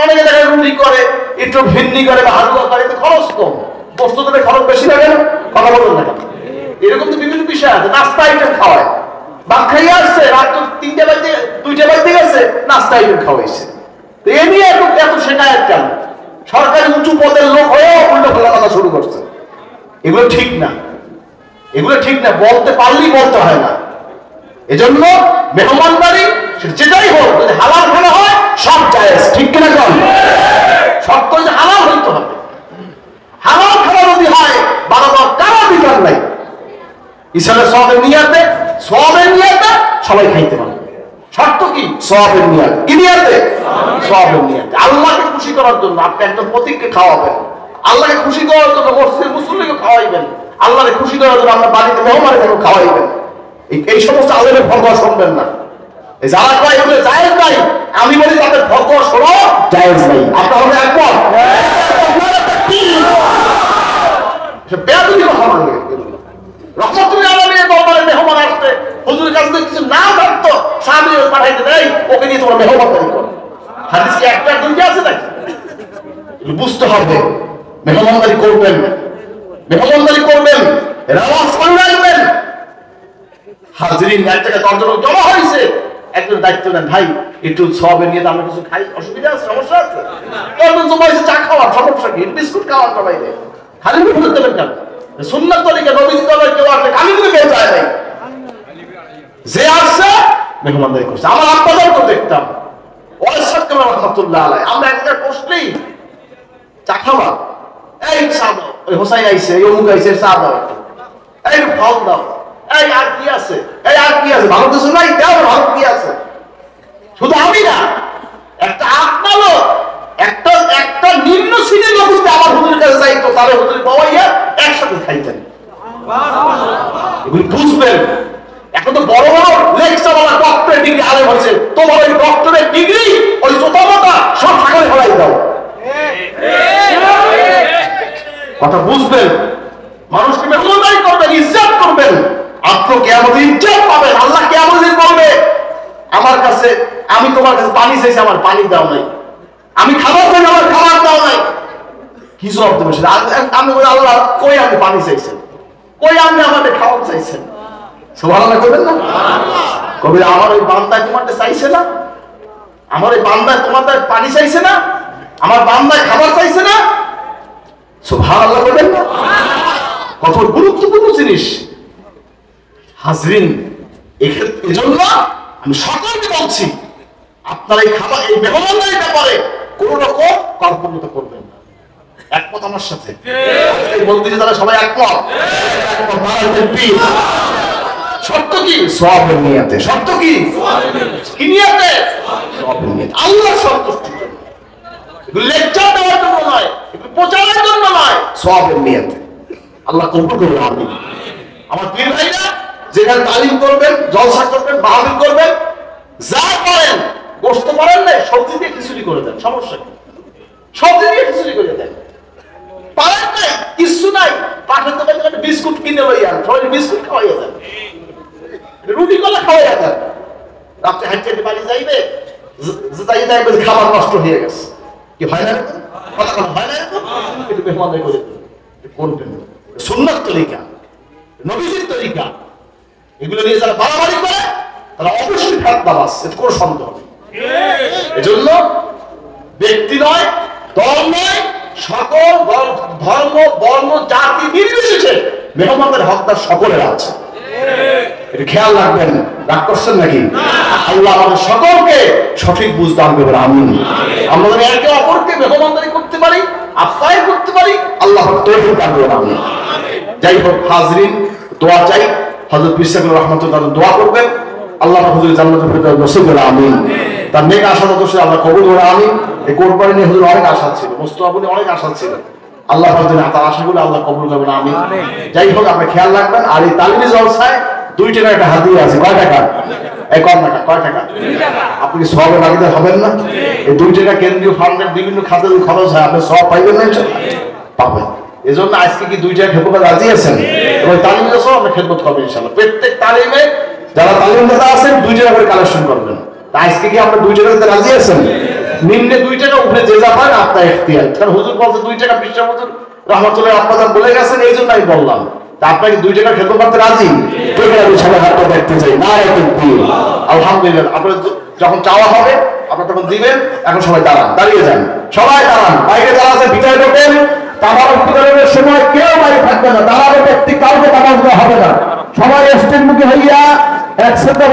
অনেকে দেখা রুটি করে, একটু ভিন্নি করে বা হালুয়া করে, খরচ কম, বস্তুতে খরচ বেশি লাগে না, কথা বলুন না কেন? এরকম তো বিভিন্ন বিষয় আছে। নাস্তা আইটেম খাওয়ায়, ভাত খাইয়ে আসছে রাত 3টা বাজে 2টা বাজে গেছে, নাস্তা আইটেম খাওয়াইছে। এ নিয়ে এত শেখায় কেন? সরকারি উঁচু পদের লোক হয়ে উল্টো পাল্টা কথা শুরু করছে। এগুলো ঠিক না, এগুলো ঠিক না, বলতে পারলেই বলতে হয় না। এজন্য মেহমানদারি যেটাই হোক, যদি হালাল খানা হয় সব জায়েজ, ঠিক কিনা কম? সব তো হালাল হইতে হবে। হালাল খানা যদি হয় বারবার কারো অধিকার নাই। ঈশ্বরের সওয়াবের নিয়াতে সবাই খাইতে পারবে। শর্ত কি? সওয়াবের নিয়াত। কি নিয়াতে? সওয়াবের নিয়াতে। আল্লাহকে খুশি করার জন্য আপনি একজন প্রতীককে খাওয়াবেন, আল্লাহকে খুশি করার জন্য মসজিদের মুসল্লিকে খাওয়াইবেন, আল্লাহকে খুশি করার জন্য আপনার বাড়িতে মেহমানকে খাওয়াইবেন। এই সমস্ত আলেমের ফতোয়া শুনবেন না। যারা কয় এগুলো জায়েজ নাই, আমি বলি তাদের ফতোয়া শোনো জায়েজ নাই। আপনার হবে একমত? বেয়াদবি কথা বলবে। রহমতুল্লাহ আলামিনের দরবারে মেহমান আসতে হুজুরের কাছে কিছু না থাকতো, সাহাবী পাঠাইতে দেয়, ওকে নিয়ে তোমরা মেহমানদারি করো। হাদিস কি একটা দুইটা আছে নাকি? বুঝতে হবে। মেহমানদারি করবেন, মেহমানদারি করবেন, রেওয়াজ করে রাখবেন। হাজিরিন এক জায়গায় 10 জন জমা হয়েছে, একজন দায়িত্ব নেন, ভাই একটু সওয়াবে নিয়ে আমরা কিছু খাই, অসুবিধা আছে, সমস্যা আছে? 10 জন জমা হয়েছে, চা খাওয়ার সমস্যা কি? বিস্কুট খাওয়ার সবাইকে খালি মুখে দেবেন কেন? সুন্নাত তরিকা নবীজি তরিকা কেউ আসলে খালি মুখে কেউ যায় নাই। যে আসছে মেহমানদারি করছে। আমার আব্বাজান তো দেখতাম, ওয়াইসাদ কামাল রাহমাতুল্লাহ আলাইহি, আমরা এক জায়গায় বসলেই চা খাওয়া, এই চা দাও, ওই হোসাইন আইছে, এই অমুক আইছে, চা দাও, এই ফল দাও, এই আর কি আছে, এই আর কি আছে, ভালো কিছু নাই, দাও ভালো কি আছে। শুধু আমি না, একটা আপনারও একটা নিম্ন শ্রেণীর লোক যদি আমার হুজুরের কাছে যাইতো, তাহলে হুজুর বাবাইয়া একসাথে খাইতেন। এগুলি বুঝবেন। এখন তো বড় বড় লেকচারওয়ালা ডক্টরেট ডিগ্রি আলেম হয়েছে, তোমার ওই ডক্টরেট ডিগ্রি ওই জোতামোটা সব সাগরে ফেলাই দাও। কথা বুঝবেন। মানুষকে মেহমানদারি করবেন, ইজ্জত করবেন, আপনি কিয়ামতে ইজ্জত পাবেন। আল্লাহ কিয়ামতে বলবে, আমার কাছে আমি তোমার কাছে পানি চাইছি, আমার পানি দাও নাই, আমি খাবার চাই, আমার খাবার দাও নাই। কি জবাব দেবেন সেটা? আমি বলি, আল্লাহ কই আপনি পানি চাইছেন, কই আপনি আমাদের খাবার চাইছেন? সুবহানাল্লাহ করবেন না? কবে আমার ওই বান্দায় তোমাদের চাইছে না, আমার ওই বান্দায় তোমাদের পানি চাইছে না, আমার বান্দায় খাবার চাইছে না? সুবহানাল্লাহ করবেন না? কত গুরুত্বপূর্ণ জিনিস হাজরিন। এজন্য আমি সকলকে বলছি, আপনারা এই খাবার, এই মেহমানদারির ব্যাপারে কোন রকম কর্মটা করবেন না। একমত আমার সাথে? বলতে তারা সবাই একমত? শর্ত কি? সওয়াবের নিয়াতে। শর্ত কি? কি নিয়াতে? সওয়াবের নিয়াতে, আল্লাহর সন্তুষ্টির জন্য। এগুলো লেকচার দেওয়ার জন্য নয়, এগুলো প্রচারের জন্য নয়, সওয়াবের নিয়াতে। আল্লাহ কবুল করবে। আমিন। আমার পীর ভাইরা যেখানে তালিম করবেন, জলসা করবেন, মাহফিল করবেন, যা করেন, গোশত করেন না, সবজি দিয়ে খিচুড়ি করে দেন, সমস্যা কি? সবজি দিয়ে খিচুড়ি করে দেন। পারেন নাই, কিছু নাই, পাঠের দোকানে একটা বিস্কুট কিনে লইয়া সবাই বিস্কুট খাওয়াইয়া দেন, রুটি কলা খাওয়াইয়া দেন। রাত্রে হাঁটতে বাড়ি যাইবে, যাইবে খাবার নষ্ট হয়ে গেছে, কি হয় না? কথা কথা হয় না? একটু মেহমানদারি করে করবেন। সুন্নাত তরিকা, নবীজির তরিকা, এগুলো নিয়ে যারা বাড়াবাড়ি করে তারা অবশ্যই ফেতনাবাজ, এতে কোনো সন্দেহ নেই। এজন্য ব্যক্তি নয়, দল নয়, সকল ধর্ম, বর্ণ, জাতি নির্বিশেষে মেহমানদের হকদার সকলের আছে। এটা খেয়াল রাখবেন। রাগ করছেন নাকি? আল্লাহ আমাদের সকলকে সঠিক বুঝ দান করবেন। আমিন। আমরা যেন একে অপরকে মেহমানদারি করতে পারি, আপ্যায়ন করতে পারি, আল্লাহ তৌফিক দান করবেন। আমিন। যাই হোক হাজরিন, দোয়া চাই। হযরত পীর সাহেব রাহমাতুল্লাহ দোয়া করবেন, আল্লাহ হুজুর জান্নাতুল ফেরদাউস নসিব করে। আমিন। তার নেক আশা অবশ্য আল্লাহ কবুল করে। আমিন। এই কোরবানি নিয়ে হুজুর অনেক আশা ছিল, মোস্তফা বলে অনেক আশা ছিল, আল্লাহ তার আশাগুলো আল্লাহ কবুল করবেন। আমিন। যাই হোক আপনি খেয়াল রাখবেন। আর এই তালিমি জলসায় 2 টাকা একটা হাদিয়া আছে। কয় টাকা? এই কয় টাকা? কয় টাকা? আপনি সওয়াবে ভাগীদার হবেন না? এই 2 টাকা কেন্দ্রীয় ফান্ডের বিভিন্ন খাতে খরচ হয়, আপনি সওয়াব পাইবেন না? পাবেন। এজন্য আজকে কি 2 টাকা খেদমতে রাজি আছেন? ওই তালিম জলসা আপনি খেদমত করবেন ইনশাআল্লাহ। প্রত্যেক তালিমে যারা তালিম দাতা আছেন 2 টাকা করে কালেকশন করবেন। তা আজকে কি আপনি 2 টাকা দিতে রাজি আছেন? নিম্নে 2 টাকা, উপরে যে যা পান আপনার ইখতিয়ার। কারণ হুজুর বলছে 2 টাকা, পৃষ্ঠা হুজুর রহমাতুল্লাহ আপনাদের বলে গেছেন, এই জন্য আমি বললাম। তা আপনাকে 2 টাকা খেতে পারতে রাজি? ঠিক আছে, আমি সবাই হাতটা দেখতে চাই। নারে তাকবীর, আলহামদুলিল্লাহ। আপনার যখন চাওয়া হবে আপনারা তখন দিবেন। এখন সবাই দাঁড়ান, দাঁড়িয়ে যান, সবাই দাঁড়ান। বাইরে যারা আছে ভিতরে ঢোকেন। তাবারক বিতরণের সময় কেউ বাইরে থাকবে না, দাঁড়াবে ব্যক্তি কাউকে তাবারক দেওয়া হবে না। সবাই স্টেজমুখী হইয়া একসাথে